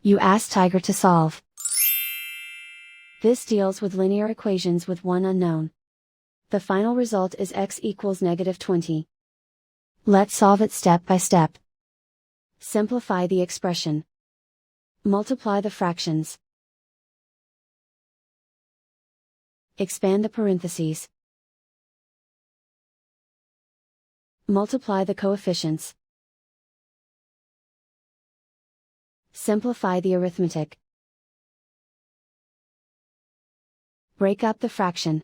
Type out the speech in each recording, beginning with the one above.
You ask Tiger to solve. This deals with linear equations with one unknown. The final result is x equals -20. Let's solve it step by step. Simplify the expression. Multiply the fractions. Expand the parentheses. Multiply the coefficients. Simplify the arithmetic. Break up the fraction.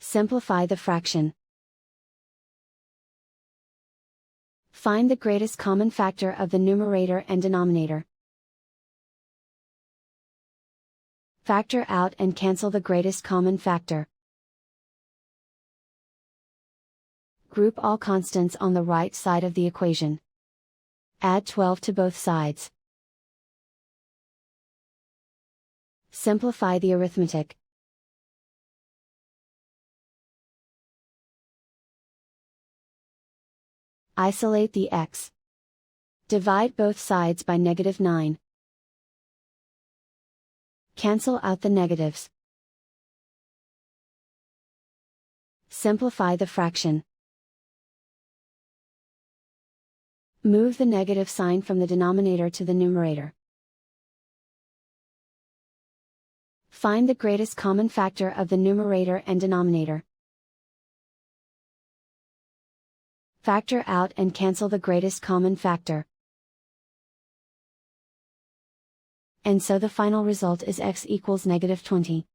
Simplify the fraction. Find the greatest common factor of the numerator and denominator. Factor out and cancel the greatest common factor. Group all constants on the right side of the equation. Add 12 to both sides. Simplify the arithmetic. Isolate the x. Divide both sides by -9. Cancel out the negatives. Simplify the fraction. Move the negative sign from the denominator to the numerator. Find the greatest common factor of the numerator and denominator. Factor out and cancel the greatest common factor. And so the final result is x equals -20.